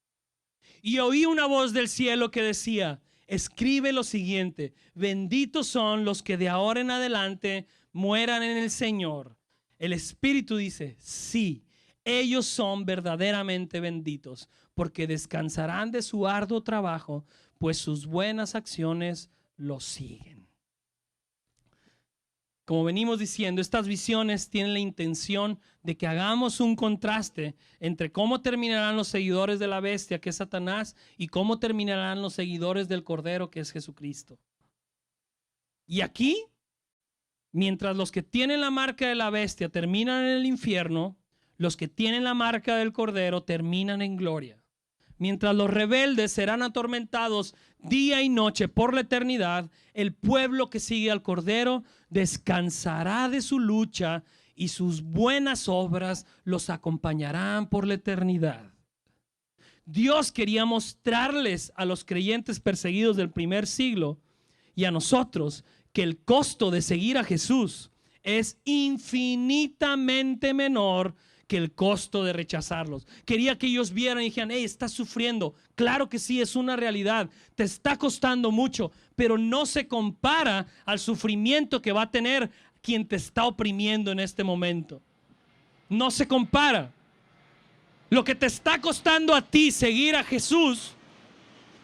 A: Y oí una voz del cielo que decía, escribe lo siguiente, benditos son los que de ahora en adelante mueran en el Señor. El Espíritu dice, sí, ellos son verdaderamente benditos, porque descansarán de su arduo trabajo, pues sus buenas acciones los siguen. Como venimos diciendo, estas visiones tienen la intención de que hagamos un contraste entre cómo terminarán los seguidores de la bestia, que es Satanás, y cómo terminarán los seguidores del Cordero, que es Jesucristo. Y aquí, mientras los que tienen la marca de la bestia terminan en el infierno, los que tienen la marca del Cordero terminan en gloria. Mientras los rebeldes serán atormentados día y noche por la eternidad, el pueblo que sigue al Cordero descansará de su lucha y sus buenas obras los acompañarán por la eternidad. Dios quería mostrarles a los creyentes perseguidos del primer siglo y a nosotros que el costo de seguir a Jesús es infinitamente menor que el costo de rechazarlos. Quería que ellos vieran y dijeran, hey, estás sufriendo. Claro que sí, es una realidad. Te está costando mucho, pero no se compara al sufrimiento que va a tener quien te está oprimiendo en este momento. No se compara. Lo que te está costando a ti seguir a Jesús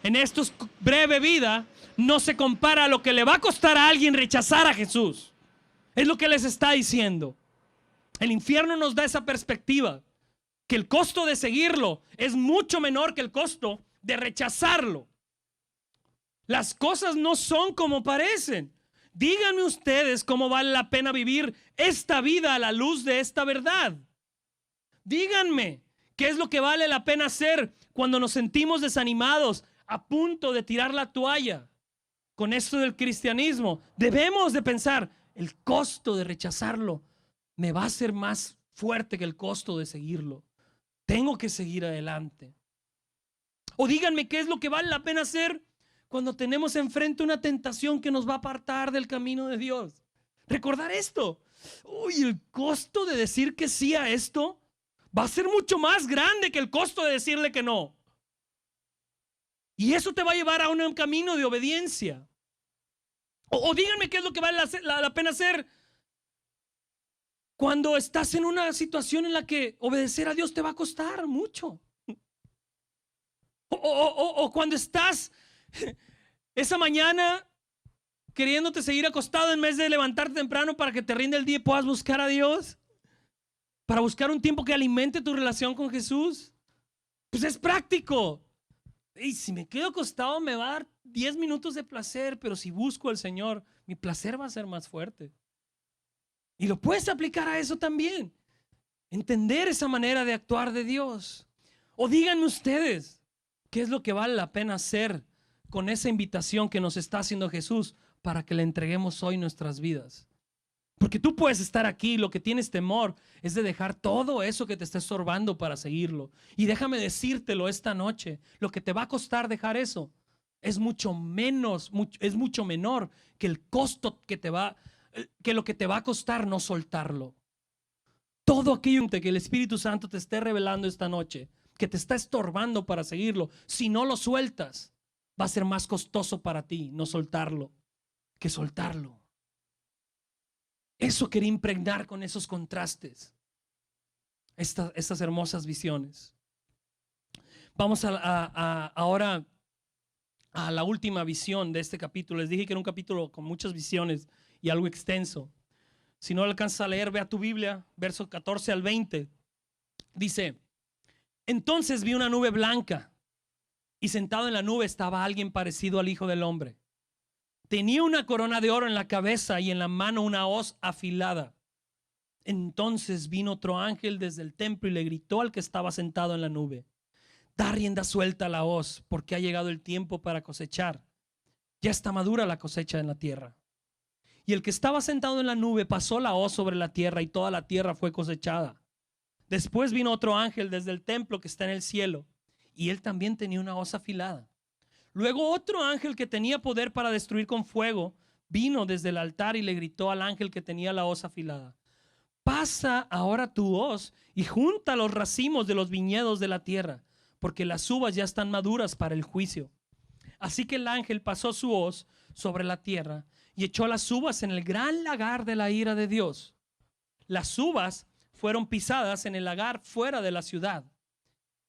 A: en esta breve vida no se compara a lo que le va a costar a alguien rechazar a Jesús. Es lo que les está diciendo. El infierno nos da esa perspectiva, que el costo de seguirlo es mucho menor que el costo de rechazarlo. Las cosas no son como parecen. Díganme ustedes cómo vale la pena vivir esta vida a la luz de esta verdad. Díganme qué es lo que vale la pena hacer cuando nos sentimos desanimados, a punto de tirar la toalla. Con esto del cristianismo, debemos de pensar, el costo de rechazarlo me va a ser más fuerte que el costo de seguirlo. Tengo que seguir adelante. O díganme qué es lo que vale la pena hacer cuando tenemos enfrente una tentación que nos va a apartar del camino de Dios. Recordar esto. Uy, el costo de decir que sí a esto va a ser mucho más grande que el costo de decirle que no. Y eso te va a llevar a un camino de obediencia. O díganme qué es lo que vale la pena hacer cuando estás en una situación en la que obedecer a Dios te va a costar mucho. O cuando estás esa mañana queriéndote seguir acostado en vez de levantarte temprano para que te rinda el día y puedas buscar a Dios, para buscar un tiempo que alimente tu relación con Jesús. Pues es práctico. Y si me quedo acostado me va a dar 10 minutos de placer, pero si busco al Señor, mi placer va a ser más fuerte. Y lo puedes aplicar a eso también. Entender esa manera de actuar de Dios. O díganme ustedes, ¿qué es lo que vale la pena hacer con esa invitación que nos está haciendo Jesús para que le entreguemos hoy nuestras vidas? Porque tú puedes estar aquí, lo que tienes temor es de dejar todo eso que te está estorbando para seguirlo. Y déjame decírtelo esta noche, lo que te va a costar dejar eso es mucho menor que el costo que lo que te va a costar no soltarlo. Todo aquello que el Espíritu Santo te esté revelando esta noche, que te está estorbando para seguirlo, si no lo sueltas, va a ser más costoso para ti no soltarlo que soltarlo. Eso quería impregnar con esos contrastes, estas hermosas visiones. Vamos ahora a la última visión de este capítulo. Les dije que era un capítulo con muchas visiones y algo extenso. Si no lo alcanzas a leer, ve a tu Biblia, versos 14 al 20. Dice: entonces vi una nube blanca y sentado en la nube estaba alguien parecido al Hijo del Hombre. Tenía una corona de oro en la cabeza y en la mano una hoz afilada. Entonces vino otro ángel desde el templo y le gritó al que estaba sentado en la nube: da rienda suelta a la hoz, porque ha llegado el tiempo para cosechar. Ya está madura la cosecha en la tierra. Y el que estaba sentado en la nube pasó la hoz sobre la tierra y toda la tierra fue cosechada. Después vino otro ángel desde el templo que está en el cielo y él también tenía una hoz afilada. Luego otro ángel que tenía poder para destruir con fuego vino desde el altar y le gritó al ángel que tenía la hoz afilada: pasa ahora tu hoz y junta los racimos de los viñedos de la tierra, porque las uvas ya están maduras para el juicio. Así que el ángel pasó su hoz sobre la tierra y echó las uvas en el gran lagar de la ira de Dios. Las uvas fueron pisadas en el lagar fuera de la ciudad,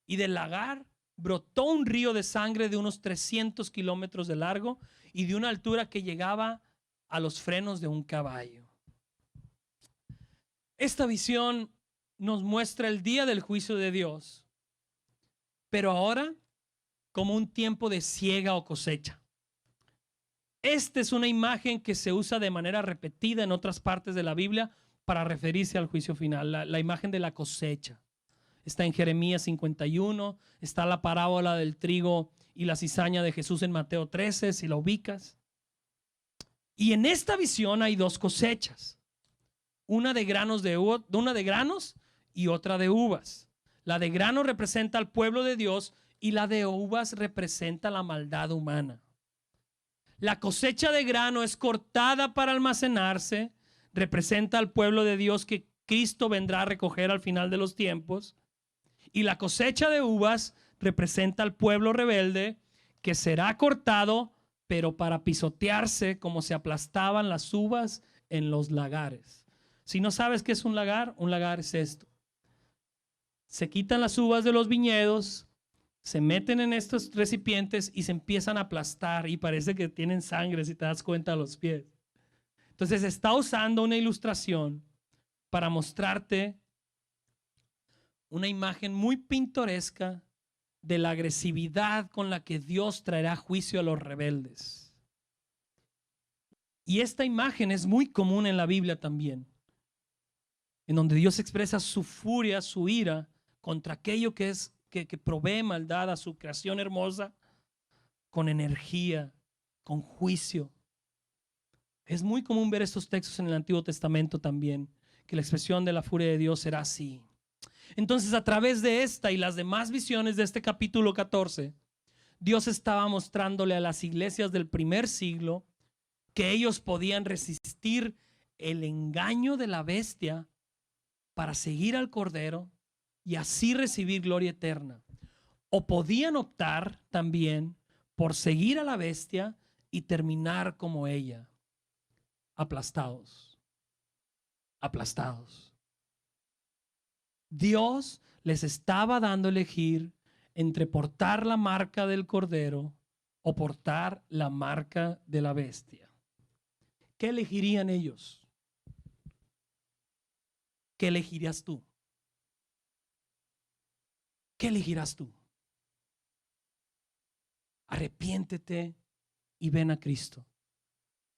A: y del lagar brotó un río de sangre de unos 300 kilómetros de largo y de una altura que llegaba a los frenos de un caballo. Esta visión nos muestra el día del juicio de Dios, pero ahora como un tiempo de siega o cosecha. Esta es una imagen que se usa de manera repetida en otras partes de la Biblia para referirse al juicio final, la imagen de la cosecha. Está en Jeremías 51, está la parábola del trigo y la cizaña de Jesús en Mateo 13, si la ubicas. Y en esta visión hay dos cosechas, una de granos y otra de uvas. La de granos representa al pueblo de Dios y la de uvas representa la maldad humana. La cosecha de grano es cortada para almacenarse, representa al pueblo de Dios que Cristo vendrá a recoger al final de los tiempos. Y la cosecha de uvas representa al pueblo rebelde que será cortado, pero para pisotearse como se aplastaban las uvas en los lagares. Si no sabes qué es un lagar es esto. Se quitan las uvas de los viñedos, se meten en estos recipientes y se empiezan a aplastar y parece que tienen sangre si te das cuenta a los pies. Entonces está usando una ilustración para mostrarte una imagen muy pintoresca de la agresividad con la que Dios traerá juicio a los rebeldes. Y esta imagen es muy común en la Biblia también, en donde Dios expresa su furia, su ira contra aquello que provee maldad a su creación hermosa, con energía, con juicio. Es muy común ver estos textos en el Antiguo Testamento también, que la expresión de la furia de Dios será así. Entonces, a través de esta y las demás visiones de este capítulo 14, Dios estaba mostrándole a las iglesias del primer siglo que ellos podían resistir el engaño de la bestia para seguir al Cordero y así recibir gloria eterna. O podían optar también por seguir a la bestia y terminar como ella, aplastados, aplastados. Dios les estaba dando a elegir entre portar la marca del Cordero o portar la marca de la bestia. ¿Qué elegirían ellos? ¿Qué elegirías tú? ¿Qué elegirás tú? Arrepiéntete y ven a Cristo.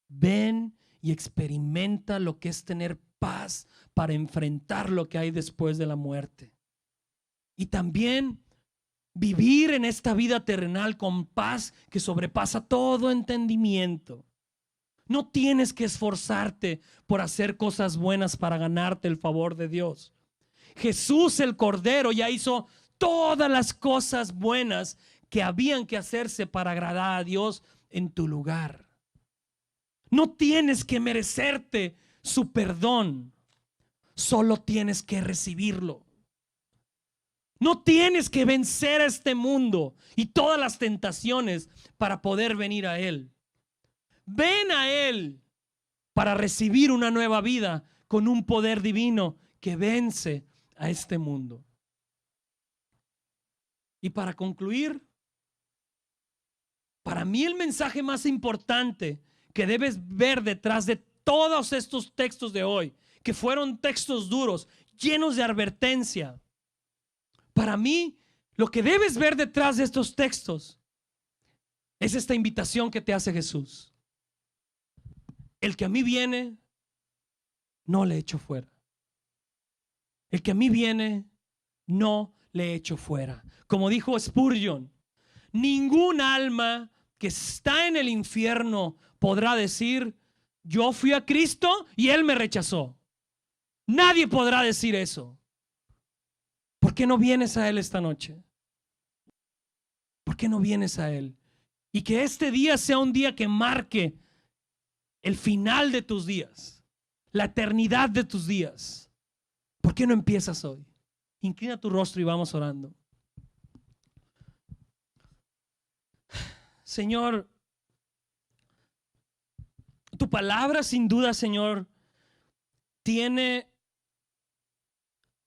A: Ven y experimenta lo que es tener paz para enfrentar lo que hay después de la muerte. Y también vivir en esta vida terrenal con paz que sobrepasa todo entendimiento. No tienes que esforzarte por hacer cosas buenas para ganarte el favor de Dios. Jesús el Cordero ya hizo todas las cosas buenas que habían que hacerse para agradar a Dios en tu lugar. No tienes que merecerte su perdón, solo tienes que recibirlo. No tienes que vencer a este mundo y todas las tentaciones para poder venir a Él. Ven a Él para recibir una nueva vida con un poder divino que vence a este mundo. Y para concluir, para mí el mensaje más importante que debes ver detrás de todos estos textos de hoy, que fueron textos duros, llenos de advertencia, para mí lo que debes ver detrás de estos textos es esta invitación que te hace Jesús. El que a mí viene, no le echo fuera. El que a mí viene, no le echo fuera. Como dijo Spurgeon, ningún alma que está en el infierno podrá decir, yo fui a Cristo y Él me rechazó. Nadie podrá decir eso. ¿Por qué no vienes a Él esta noche? ¿Por qué no vienes a Él? Y que este día sea un día que marque el final de tus días, la eternidad de tus días. ¿Por qué no empiezas hoy? Inclina tu rostro y vamos orando. Señor, tu palabra sin duda, Señor, tiene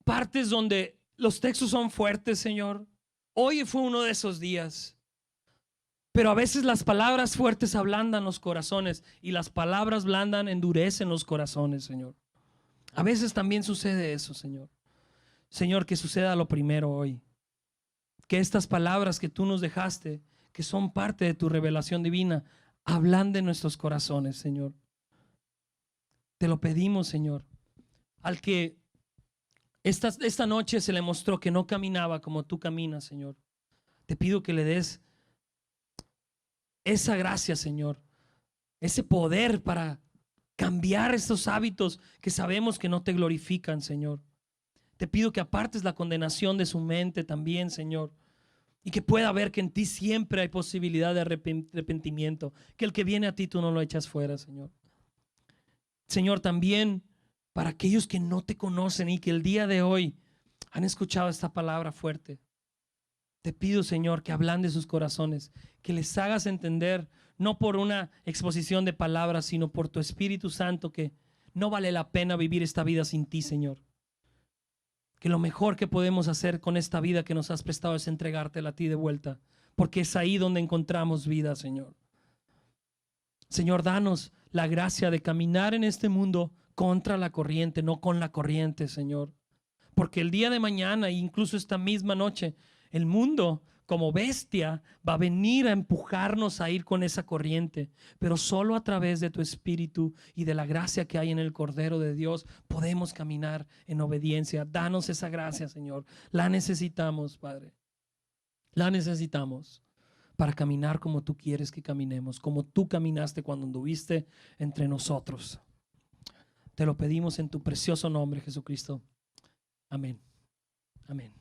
A: partes donde los textos son fuertes, Señor. Hoy fue uno de esos días. Pero a veces las palabras fuertes ablandan los corazones y las palabras blandas endurecen los corazones, Señor. A veces también sucede eso, Señor. Señor, que suceda lo primero hoy. Que estas palabras que tú nos dejaste, que son parte de tu revelación divina, ablanden nuestros corazones, Señor. Te lo pedimos, Señor. Al que esta noche se le mostró que no caminaba como tú caminas, Señor, te pido que le des esa gracia, Señor, ese poder para cambiar estos hábitos que sabemos que no te glorifican, Señor. Te pido que apartes la condenación de su mente también, Señor, y que pueda ver que en ti siempre hay posibilidad de arrepentimiento, que el que viene a ti tú no lo echas fuera, Señor. Señor, también para aquellos que no te conocen y que el día de hoy han escuchado esta palabra fuerte, te pido, Señor, que ablande sus corazones, que les hagas entender, no por una exposición de palabras, sino por tu Espíritu Santo, que no vale la pena vivir esta vida sin ti, Señor. Que lo mejor que podemos hacer con esta vida que nos has prestado es entregártela a ti de vuelta, porque es ahí donde encontramos vida, Señor. Señor, danos la gracia de caminar en este mundo contra la corriente, no con la corriente, Señor. Porque el día de mañana, e incluso esta misma noche, el mundo como bestia va a venir a empujarnos a ir con esa corriente, pero solo a través de tu Espíritu y de la gracia que hay en el Cordero de Dios podemos caminar en obediencia. Danos esa gracia, Señor. La necesitamos, Padre. La necesitamos para caminar como tú quieres que caminemos, como tú caminaste cuando anduviste entre nosotros. Te lo pedimos en tu precioso nombre, Jesucristo. Amén. Amén.